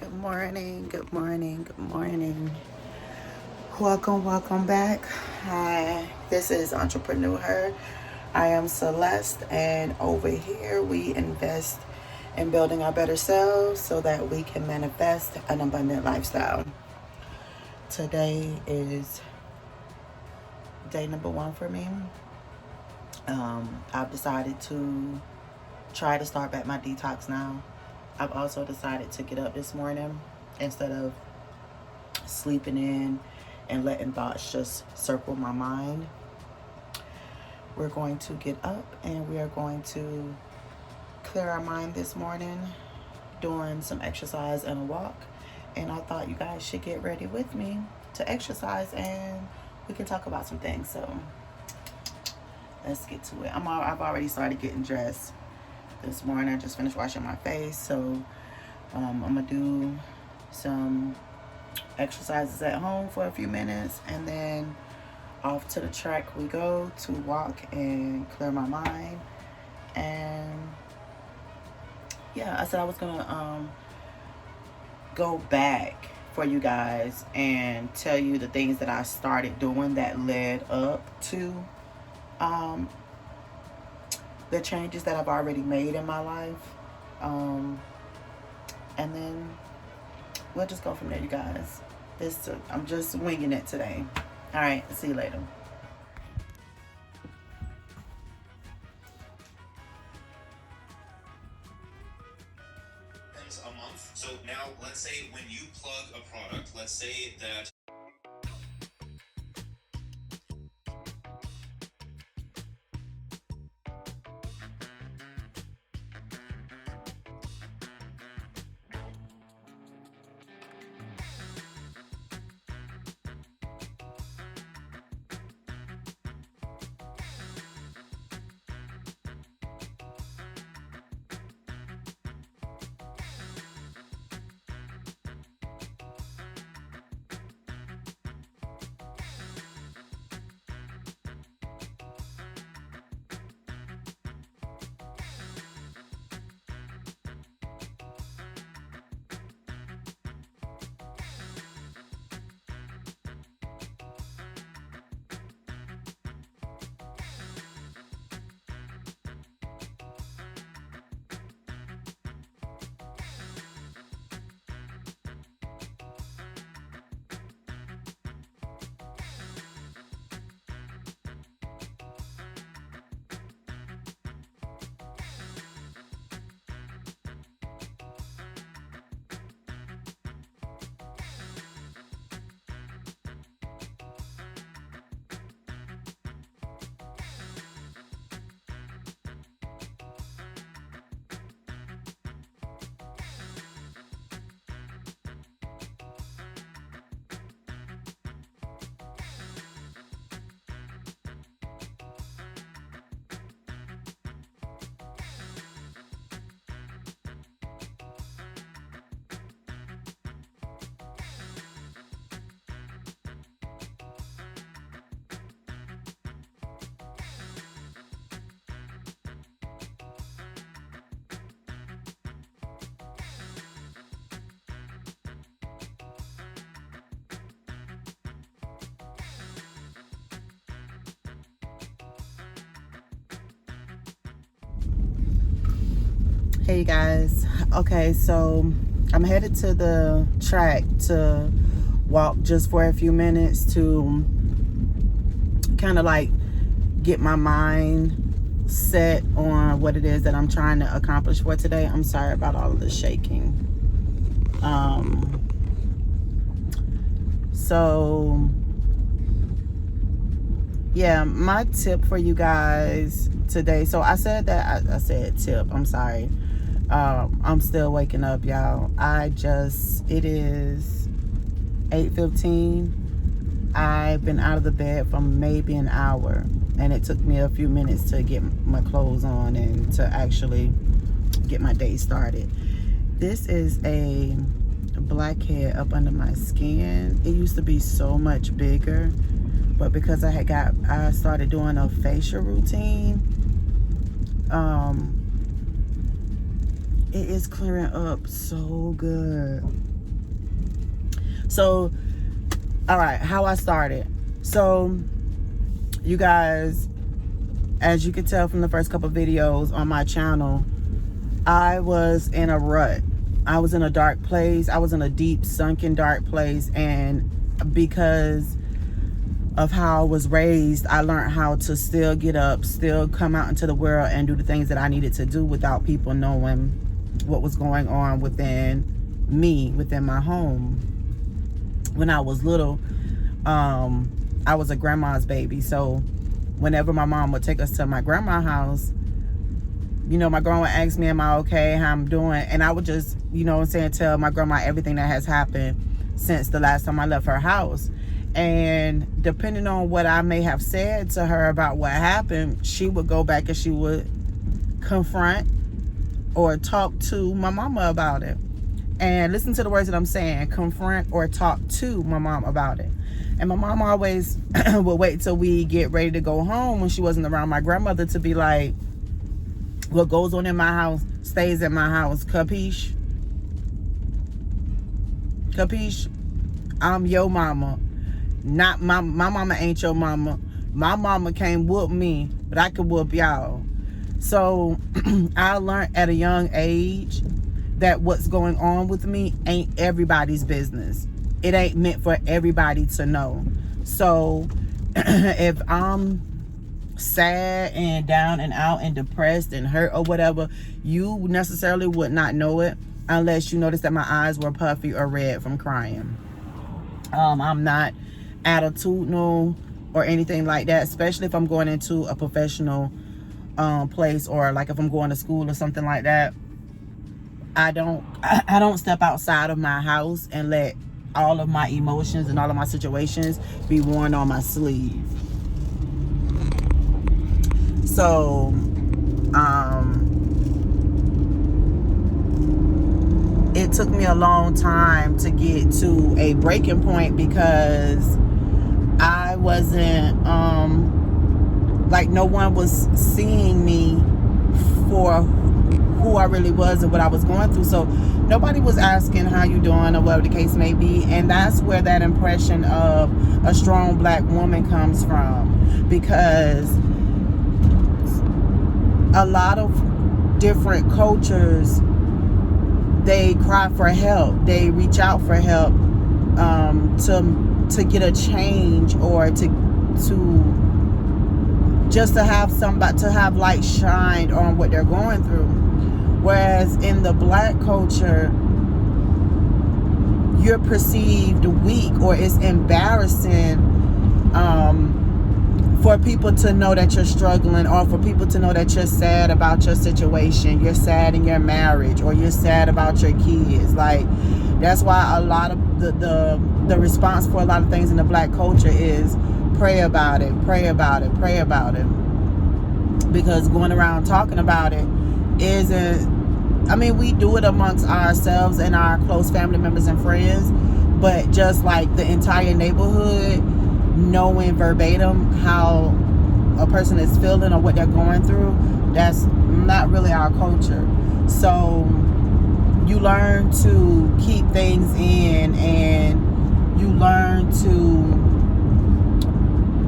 Good morning, good morning, good morning. Welcome back. Hi, this is Entrepreneur Her. I am Celeste, and over here we invest in building our better selves so that we can manifest an abundant lifestyle. Today is day number 1 for me. I've decided to try to start back my detox now. I've also decided to get up this morning instead of sleeping in and letting thoughts just circle my mind. We're going to get up and we are going to clear our mind this morning, doing some exercise and a walk. And I thought you guys should get ready with me to exercise and we can talk about some things. So let's get to it. I've already started getting dressed this morning. I just finished washing my face. So I'm going to do some exercises at home for a few minutes and then off to the track we go to walk and clear my mind. And yeah, I said I was gonna go back for you guys and tell you the things that I started doing that led up to the changes that I've already made in my life, and then we'll just go from there, you guys. I'm just winging it today. All right, see you later. A month. So now let's say when you plug a product, let's say that Hey you guys. Okay, so I'm headed to the track to walk just for a few minutes to kind of like get my mind set on what it is that I'm trying to accomplish for today. I'm sorry about all of the shaking. So yeah, my tip for you guys today. So I said that I said tip. I'm sorry. I'm still waking up, y'all. It is 8:15. I've been out of the bed for maybe an hour, and it took me a few minutes to get my clothes on and to actually get my day started. This is a blackhead up under my skin. It used to be so much bigger, but because I started doing a facial routine, It is clearing up so good. So, all right, how I started. So, you guys, as you can tell from the first couple of videos on my channel, I was in a rut. I was in a dark place. I was in a deep, sunken, dark place. And because of how I was raised, I learned how to still get up, still come out into the world and do the things that I needed to do without people knowing what was going on within me, within my home. When I was little, I was a grandma's baby. So whenever my mom would take us to my grandma's house, you know, my grandma would ask me, am I okay, how I'm doing? And I would just, you know what I'm saying, tell my grandma everything that has happened since the last time I left her house. And depending on what I may have said to her about what happened, she would go back and she would confront or talk to my mama about it. And listen to the words that I'm saying, confront or talk to my mom about it. And my mom always would wait till we get ready to go home when she wasn't around my grandmother to be like, what goes on in my house stays in my house. Capiche? Capiche? I'm your mama. Not my mama ain't your mama. My mama can't whoop me, but I can whoop y'all. So I learned at a young age that what's going on with me ain't everybody's business. It ain't meant for everybody to know. So if I'm sad and down and out and depressed and hurt or whatever, you necessarily would not know it unless you notice that my eyes were puffy or red from crying. I'm not attitudinal or anything like that, especially if I'm going into a professional place, or like if I'm going to school or something like that. I don't step outside of my house and let all of my emotions and all of my situations be worn on my sleeve. So it took me a long time to get to a breaking point because I wasn't like, no one was seeing me for who I really was and what I was going through. So nobody was asking how you doing or whatever the case may be. And that's where that impression of a strong black woman comes from, because a lot of different cultures, they cry for help, they reach out for help to get a change, or to just to have somebody, to have light shined on what they're going through. Whereas in the black culture, you're perceived weak, or it's embarrassing for people to know that you're struggling, or for people to know that you're sad about your situation, you're sad in your marriage, or you're sad about your kids. Like, that's why a lot of the response for a lot of things in the black culture is pray about it, pray about it, pray about it. Because going around talking about it isn't, I mean, we do it amongst ourselves and our close family members and friends, but just like the entire neighborhood knowing verbatim how a person is feeling or what they're going through, that's not really our culture. So you learn to keep things in, and you learn to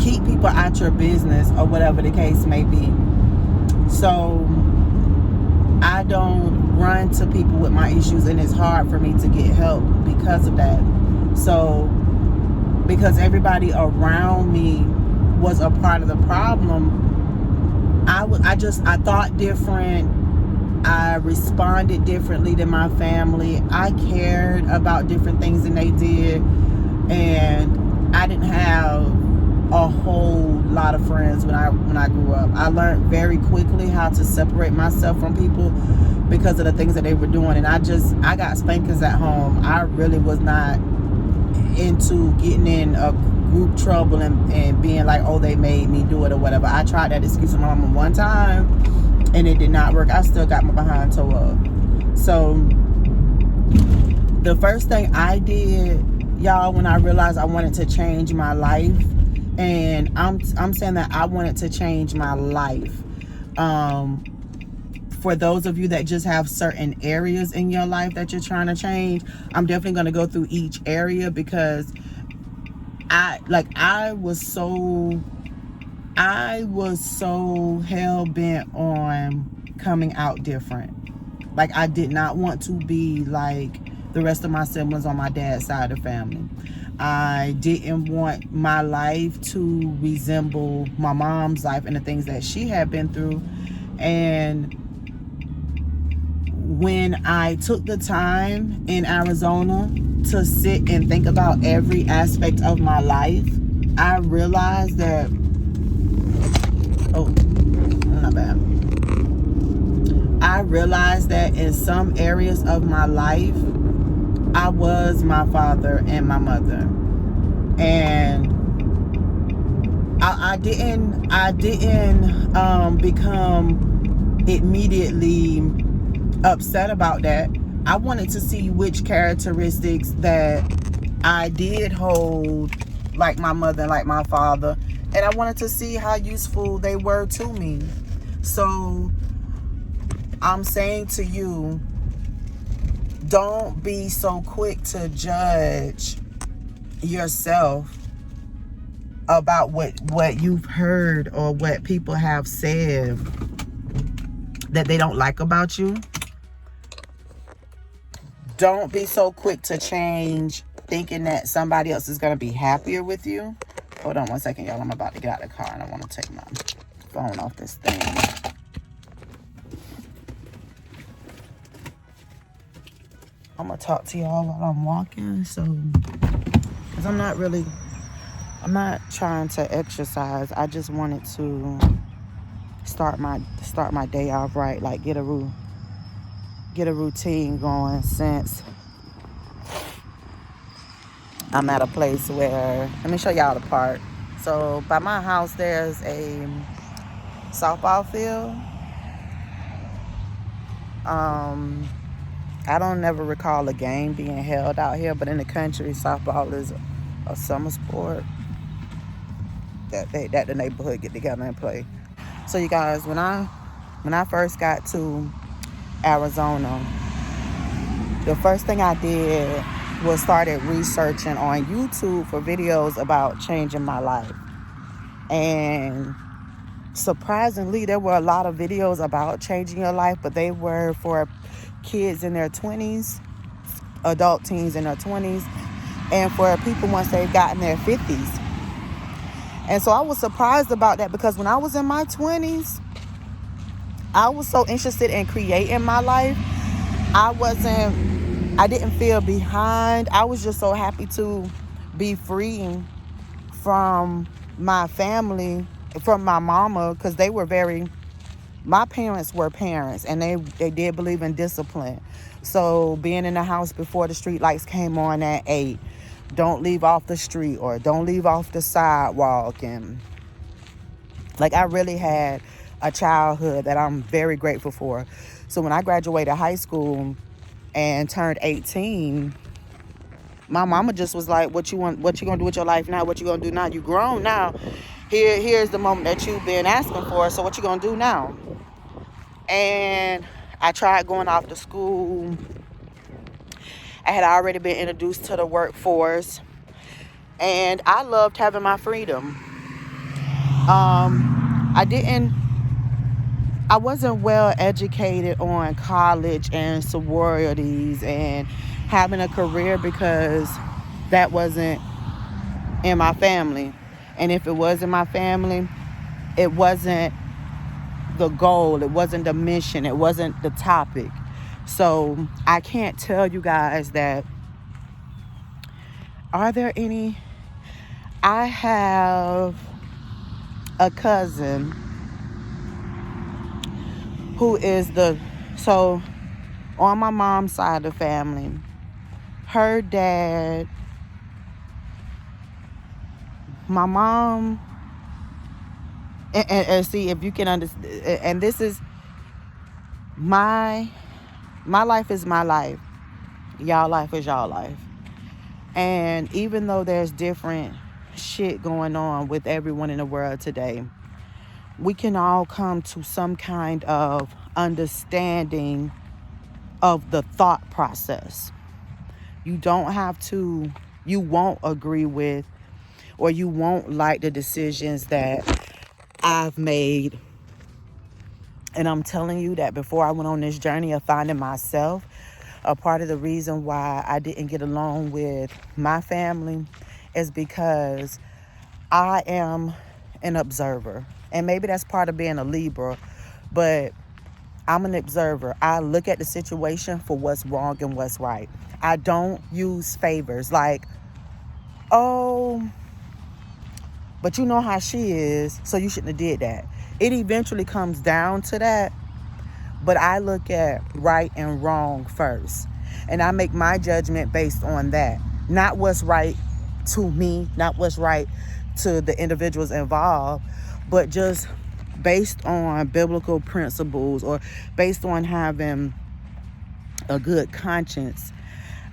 keep people at your business, or whatever the case may be. So I don't run to people with my issues, and it's hard for me to get help because of that. So because everybody around me was a part of the problem, I thought different. I responded differently than my family. I cared about different things than they did, and I didn't have a whole lot of friends when I grew up. I learned very quickly how to separate myself from people because of the things that they were doing, and I got spankings at home. I really was not into getting in a group trouble and being like, oh, they made me do it or whatever. I tried that excuse with my mama one time and it did not work. I still got my behind toe up. So the first thing I did, y'all, when I realized I wanted to change my life, and I'm saying that I wanted to change my life, for those of you that just have certain areas in your life that you're trying to change, I'm definitely going to go through each area, because I was so hell bent on coming out different. Like, I did not want to be like the rest of my siblings on my dad's side of the family. I didn't want my life to resemble my mom's life and the things that she had been through. And when I took the time in Arizona to sit and think about every aspect of my life, I realized that, not bad. I realized that in some areas of my life, I was my father and my mother. And I didn't become immediately upset about that. I wanted to see which characteristics that I did hold like my mother and like my father, and I wanted to see how useful they were to me. So I'm saying to you, don't be so quick to judge yourself about what you've heard or what people have said that they don't like about you. Don't be so quick to change thinking that somebody else is going to be happier with you. Hold on one second, y'all. I'm about to get out of the car and I want to take my phone off this thing. I'm going to talk to y'all while I'm walking. Because I'm not trying to exercise. I just wanted to start my day off right. Like, get a routine going, since I'm at a place where, let me show y'all the park. So by my house, there's a softball field. I don't never recall a game being held out here, but in the country, softball is a summer sport that the neighborhood get together and play. So you guys, when I first got to Arizona, the first thing I did was started researching on YouTube for videos about changing my life. And surprisingly, there were a lot of videos about changing your life, but they were for kids in their 20s, adult teens in their 20s, and for people once they've gotten their 50s. And so I was surprised about that, because when I was in my 20s, I was so interested in creating my life. I didn't feel behind. I was just so happy to be free from my family, from my mama, because my parents were parents, and they did believe in discipline. So being in the house before the street lights came on at 8, don't leave off the street or don't leave off the sidewalk. And like, I really had a childhood that I'm very grateful for. So when I graduated high school and turned 18, my mama just was like, what you gonna do with your life now? What you gonna do now? You grown now. Here's the moment that you've been asking for. So what you gonna do now? And I tried going off to school. I had already been introduced to the workforce, and I loved having my freedom. I wasn't well educated on college and sororities and having a career, because that wasn't in my family. And if it was in my family, it wasn't the goal, it wasn't the mission, it wasn't the topic. So I can't tell you guys that. Are there any? I have a cousin who is so on my mom's side of the family, her dad, my mom, and see if you can understand, and this is my life is my life, y'all life is y'all life. And even though there's different shit going on with everyone in the world today, we can all come to some kind of understanding of the thought process. You don't have to, you won't agree with, or you won't like the decisions that I've made. And I'm telling you that before I went on this journey of finding myself, a part of the reason why I didn't get along with my family is because I am an observer. And maybe that's part of being a Libra, but I'm an observer. I look at the situation for what's wrong and what's right. I don't use favors like, oh, but you know how she is, so you shouldn't have did that. It eventually comes down to that, but I look at right and wrong first. And I make my judgment based on that. Not what's right to me, not what's right to the individuals involved, but just based on biblical principles or based on having a good conscience.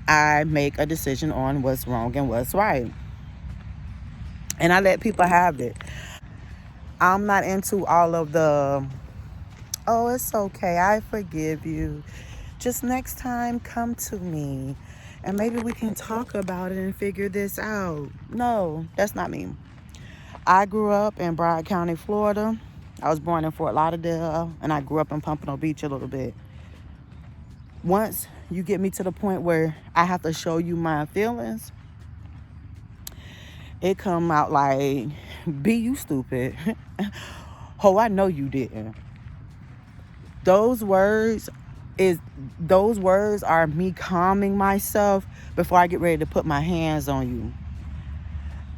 I make a decision on what's wrong and what's right. And I let people have it. I'm not into all of the, oh, it's okay, I forgive you. Just next time, come to me and maybe we can talk about it and figure this out. No, that's not me. I grew up in Broward County, Florida. I was born in Fort Lauderdale, and I grew up in Pompano Beach a little bit. Once you get me to the point where I have to show you my feelings, it come out like, be you stupid. Oh, I know you didn't. Those words are me calming myself before I get ready to put my hands on you.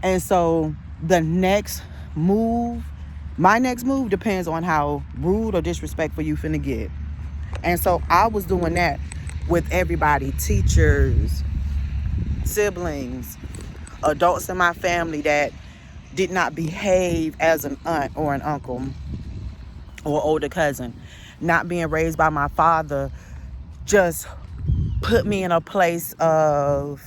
And so the next move, my next move depends on how rude or disrespectful you finna get. And so I was doing that with everybody, teachers, siblings, adults in my family that did not behave as an aunt or an uncle or older cousin. Not being raised by my father just put me in a place of,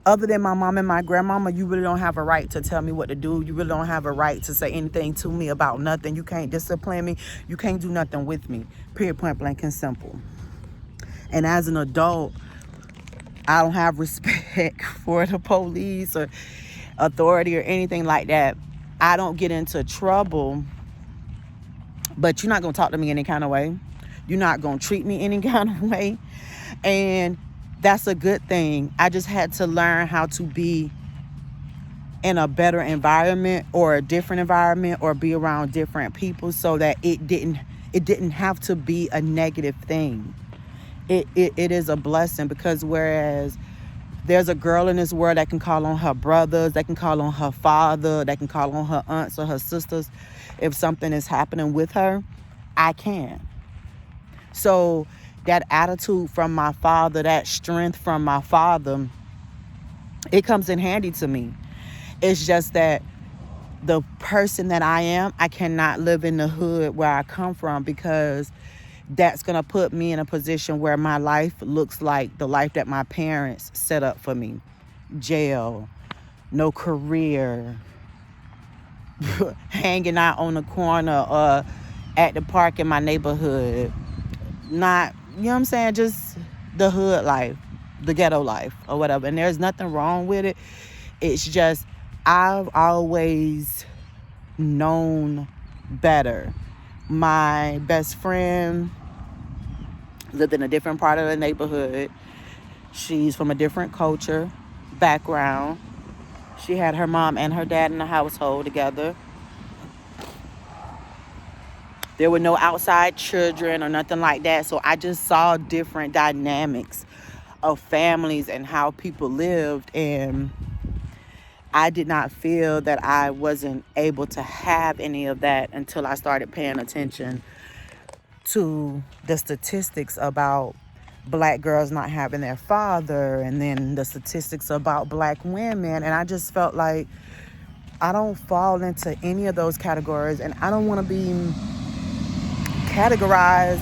other than my mom and my grandmama, you really don't have a right to tell me what to do. You really don't have a right to say anything to me about nothing. You can't discipline me. You can't do nothing with me. Period, point blank and simple. And as an adult, I don't have respect for the police or authority or anything like that. I don't get into trouble, but you're not going to talk to me any kind of way. You're not going to treat me any kind of way. And that's a good thing. I just had to learn how to be in a better environment or a different environment or be around different people so that it didn't have to be a negative thing. It is a blessing, because whereas there's a girl in this world that can call on her brothers, that can call on her father, that can call on her aunts or her sisters if something is happening with her, I can't. So that attitude from my father, that strength from my father, it comes in handy to me. It's just that the person that I am, I cannot live in the hood where I come from, because that's going to put me in a position where my life looks like the life that my parents set up for me. Jail, no career, hanging out on the corner or at the park in my neighborhood. Not, you know what I'm saying, just the hood life, the ghetto life or whatever. And there's nothing wrong with it. It's just I've always known better. My best friend lived in a different part of the neighborhood. She's from a different culture, background. She had her mom and her dad in the household together. There were no outside children or nothing like that. So I just saw different dynamics of families and how people lived. And I did not feel that I wasn't able to have any of that until I started paying attention to the statistics about black girls not having their father, and then the statistics about black women. And I just felt like I don't fall into any of those categories, and I don't want to be categorized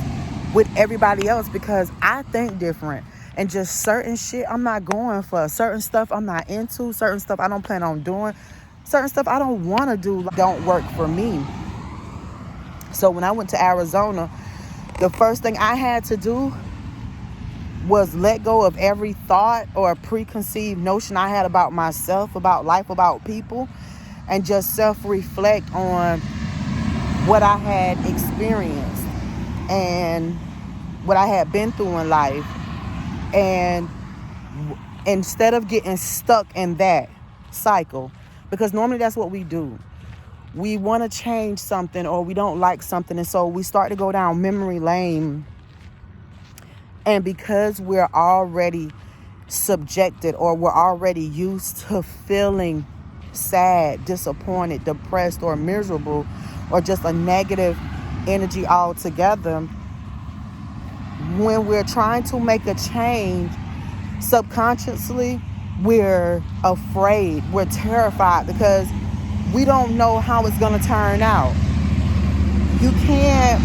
with everybody else, because I think different. And just certain shit I'm not going for. Certain stuff I'm not into. Certain stuff I don't plan on doing. Certain stuff I don't want to do don't work for me. So when I went to Arizona, the first thing I had to do was let go of every thought or preconceived notion I had about myself, about life, about people, and just self-reflect on what I had experienced and what I had been through in life. And instead of getting stuck in that cycle, because normally that's what we do. We want to change something, or we don't like something, and so we start to go down memory lane. And because we're already subjected, or we're already used to feeling sad, disappointed, depressed, or miserable, or just a negative energy altogether, when we're trying to make a change, subconsciously, we're afraid, we're terrified, because we don't know how it's going to turn out. You can't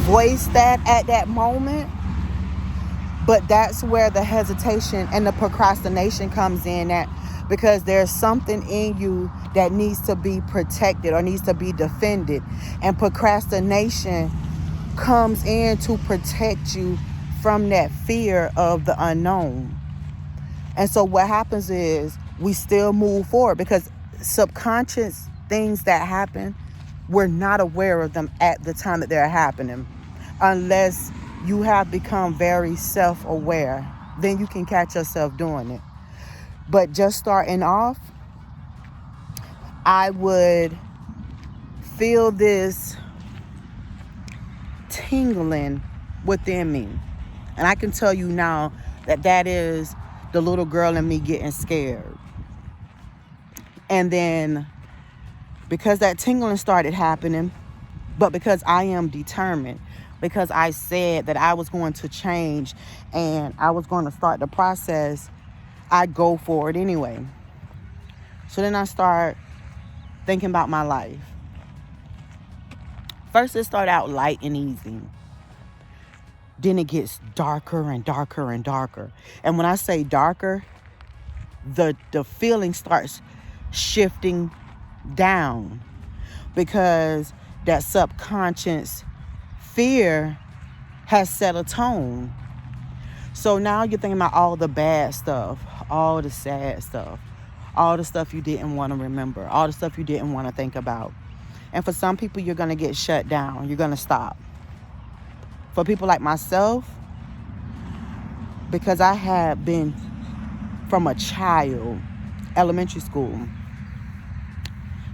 voice that at that moment, but that's where the hesitation and the procrastination comes in at, because there's something in you that needs to be protected or needs to be defended, and procrastination comes in to protect you from that fear of the unknown. And so what happens is we still move forward, because subconscious things that happen, we're not aware of them at the time that they're happening, unless you have become very self-aware. Then you can catch yourself doing it. But just starting off, I would feel this tingling within me. And I can tell you now that that is the little girl in me getting scared. And then because that tingling started happening, but because I am determined, because I said that I was going to change and I was going to start the process, I go for it anyway. So then I start thinking about my life. First, it started out light and easy. Then it gets darker and darker and darker. And when I say darker, the feeling starts shifting down, because that subconscious fear has set a tone. So now you're thinking about all the bad stuff, all the sad stuff, all the stuff you didn't want to remember, all the stuff you didn't want to think about. And for some people, you're going to get shut down. You're going to stop. For people like myself, because I had been from a child, elementary school,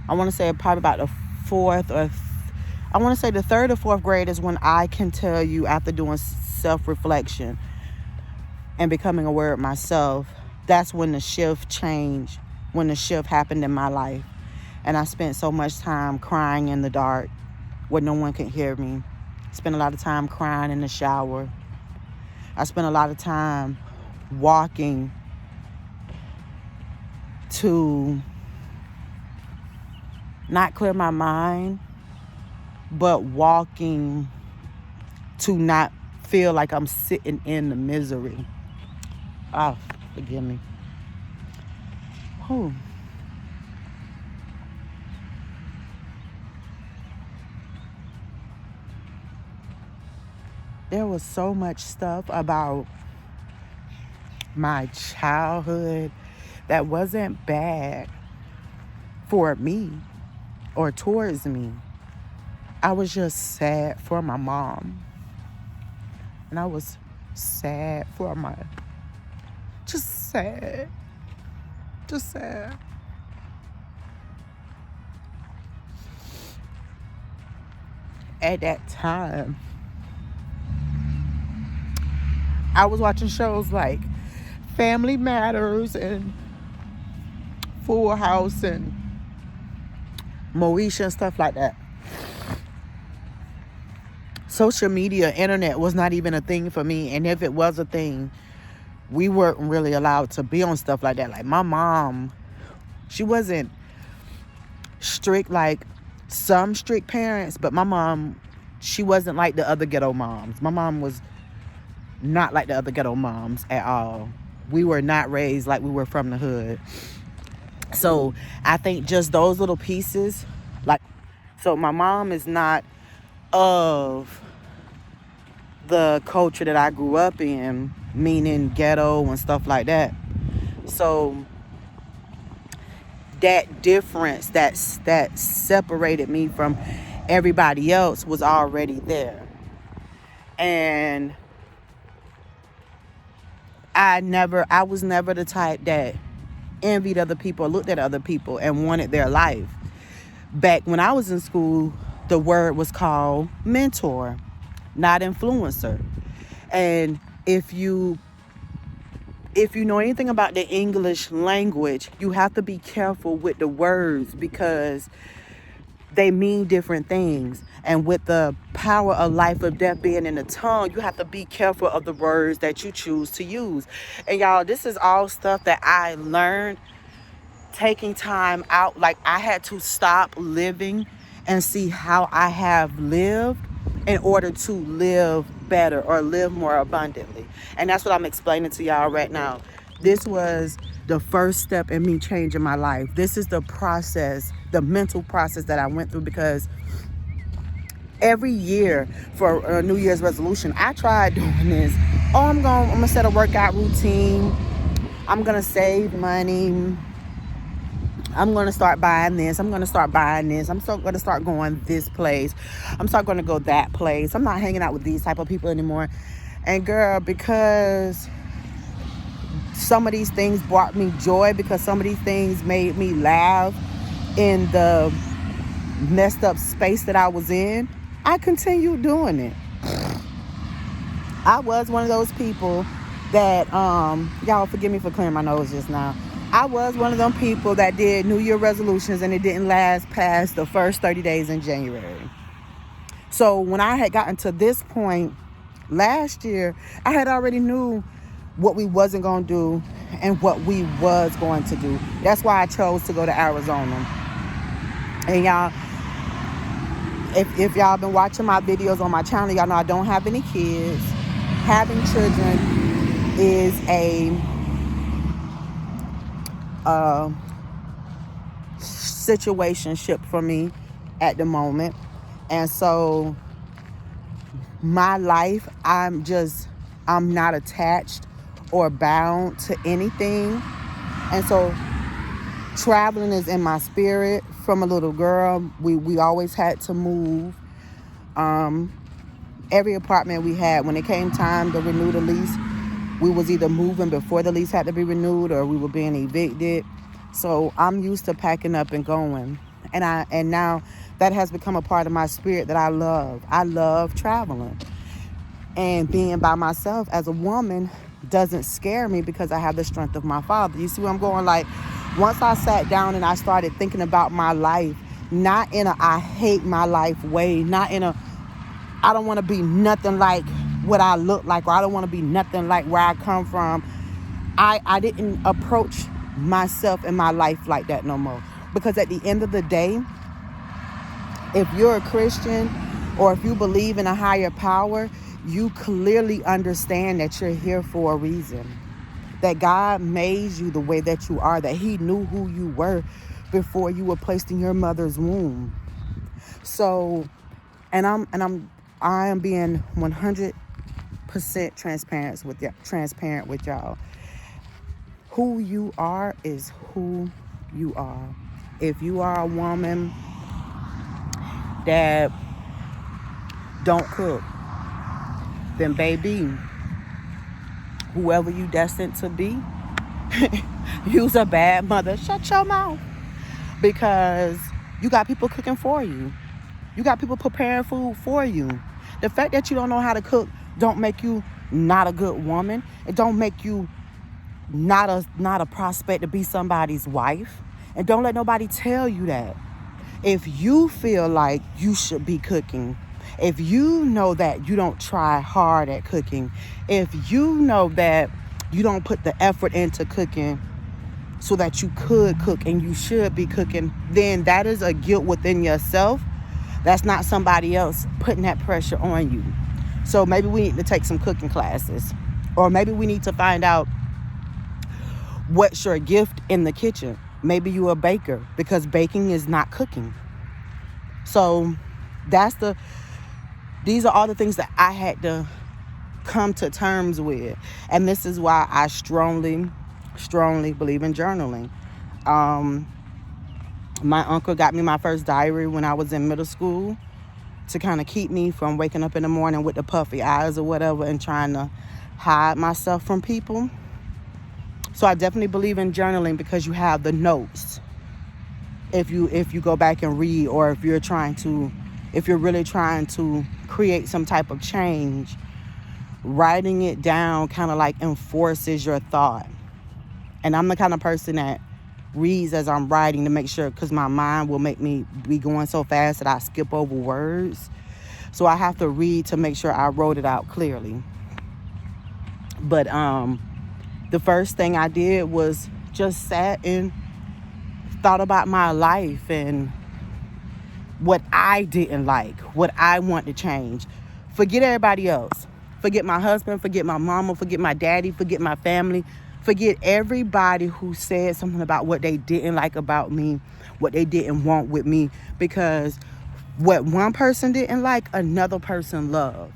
I want to say probably about the the third or fourth grade is when I can tell you, after doing self-reflection and becoming aware of myself, that's when the shift changed, when the shift happened in my life. And I spent so much time crying in the dark where no one could hear me. Spent a lot of time crying in the shower. I spent a lot of time walking to not clear my mind, but walking to not feel like I'm sitting in the misery. Oh, forgive me. Whew. There was so much stuff about my childhood that wasn't bad for me or towards me. I was just sad for my mom. And I was sad for just sad. At that time, I was watching shows like Family Matters and Full House and Moesha and stuff like that. Social media, internet was not even a thing for me. And if it was a thing, we weren't really allowed to be on stuff like that. Like my mom, she wasn't strict like some strict parents, but my mom, she wasn't like the other ghetto moms. My mom was not like the other ghetto moms at all. We were not raised like we were from the hood. So I think just those little pieces, like So my mom is not of the culture that I grew up in, meaning ghetto and stuff like that. So that difference that separated me from everybody else was already there. And I was never the type that envied other people, looked at other people and wanted their life. Back when I was in school, the word was called mentor, not influencer. And if you know anything about the English language, you have to be careful with the words because they mean different things. And with the power of life or death being in the tongue, you have to be careful of the words that you choose to use. And y'all, this is all stuff that I learned taking time out. Like, I had to stop living and see how I have lived in order to live better or live more abundantly. And that's what I'm explaining to y'all right now. This was the first step in me changing my life. This is the process, the mental process that I went through, because every year for a New Year's resolution, I tried doing this. Oh, I'm gonna set a workout routine. I'm gonna save money. I'm going to start buying this. I'm going to start buying this. I'm going to start going this place. I'm start going to go that place. I'm not hanging out with these type of people anymore. And girl, because some of these things brought me joy, because some of these things made me laugh in the messed up space that I was in, I continued doing it. I was one of those people that, y'all forgive me for clearing my nose just now. I was one of them people that did New Year resolutions and it didn't last past the first 30 days in January. So when I had gotten to this point last year, I had already knew what we wasn't going to do and what we was going to do. That's why I chose to go to Arizona. And y'all, if y'all been watching my videos on my channel, y'all know I don't have any kids. Having children is a situationship for me at the moment. And so my life, I'm not attached or bound to anything. And so traveling is in my spirit. From a little girl, we always had to move. Every apartment we had, when it came time to renew the lease, we was either moving before the lease had to be renewed or we were being evicted. So I'm used to packing up and going. And now that has become a part of my spirit that I love. I love traveling. And being by myself as a woman doesn't scare me because I have the strength of my father. You see where I'm going? Like, once I sat down and I started thinking about my life, not in a I hate my life way, not in a I don't want to be nothing like what I look like, or I don't want to be nothing like where I come from. I didn't approach myself in my life like that no more. Because at the end of the day, if you're a Christian or if you believe in a higher power, you clearly understand that you're here for a reason. That God made you the way that you are, that he knew who you were before you were placed in your mother's womb. So, I am being 100% transparent with y'all. Who you are is who you are. If you are a woman that don't cook, then baby, whoever you destined to be, you's a bad mother. Shut your mouth. Because you got people cooking for you. You got people preparing food for you. The fact that you don't know how to cook don't make you not a good woman. It don't make you not a prospect to be somebody's wife. And don't let nobody tell you that. If you feel like you should be cooking, if you know that you don't try hard at cooking, if you know that you don't put the effort into cooking so that you could cook and you should be cooking, then that is a guilt within yourself. That's not somebody else putting that pressure on you. So maybe we need to take some cooking classes. Or maybe we need to find out what's your gift in the kitchen. Maybe you're a baker, because baking is not cooking. So these are all the things that I had to come to terms with. And this is why I strongly believe in journaling. My uncle got me my first diary when I was in middle school to kind of keep me from waking up in the morning with the puffy eyes or whatever and trying to hide myself from people. So I definitely believe in journaling because you have the notes. If you go back and read, or if you're really trying to create some type of change, writing it down kind of like enforces your thought. And I'm the kind of person that reads as I'm writing to make sure, because my mind will make me be going so fast that I skip over words. So I have to read to make sure I wrote it out clearly. But the first thing I did was just sat and thought about my life and what I didn't like, what I want to change. Forget everybody else. Forget my husband, forget my mama, forget my daddy, forget my family. Forget everybody who said something about what they didn't like about me, what they didn't want with me. Because what one person didn't like, another person loved.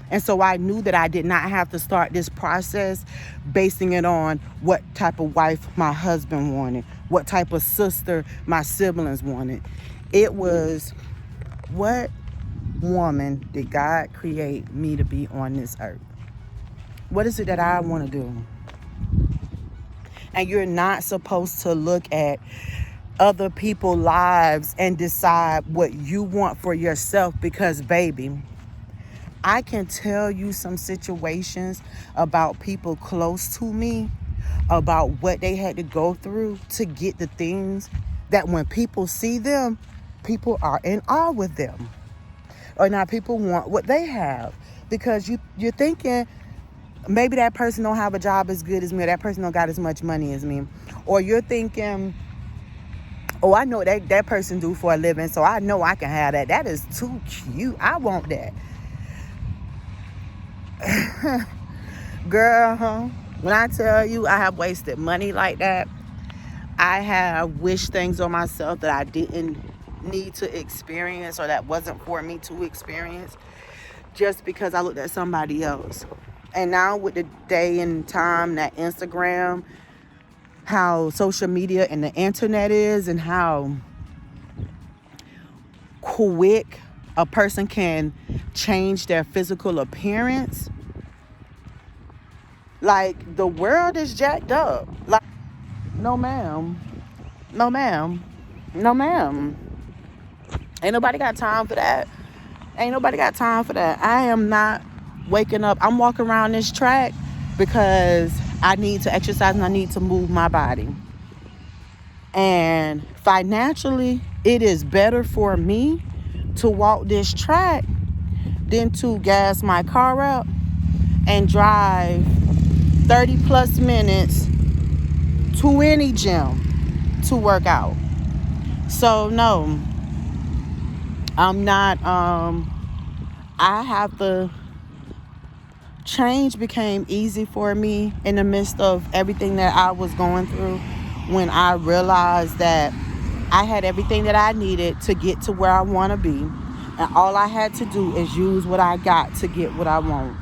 And so I knew that I did not have to start this process basing it on what type of wife my husband wanted, what type of sister my siblings wanted. It was, what woman did God create me to be on this earth? What is it that I want to do? And you're not supposed to look at other people's lives and decide what you want for yourself, because, baby, I can tell you some situations about people close to me, about what they had to go through to get the things that when people see them, people are in awe with them. Or now people want what they have, because you're thinking maybe that person don't have a job as good as me, or that person don't got as much money as me. Or you're thinking, oh, I know that person do for a living, so I know I can have that. That is too cute. I want that. Girl, when I tell you I have wasted money like that, I have wished things on myself that I didn't need to experience, or that wasn't for me to experience, just because I looked at somebody else. And now with the day and time that Instagram, how social media and the internet is, and how quick a person can change their physical appearance, like, the world is jacked up. Like, no ma'am, no ma'am, no ma'am. Ain't nobody got time for that. Ain't nobody got time for that. I am not waking up. I'm walking around this track because I need to exercise and I need to move my body. And financially, it is better for me to walk this track than to gas my car up and drive 30 plus minutes to any gym to work out. So no, I'm not, I have to, change became easy for me in the midst of everything that I was going through, when I realized that I had everything that I needed to get to where I want to be. And all I had to do is use what I got to get what I want.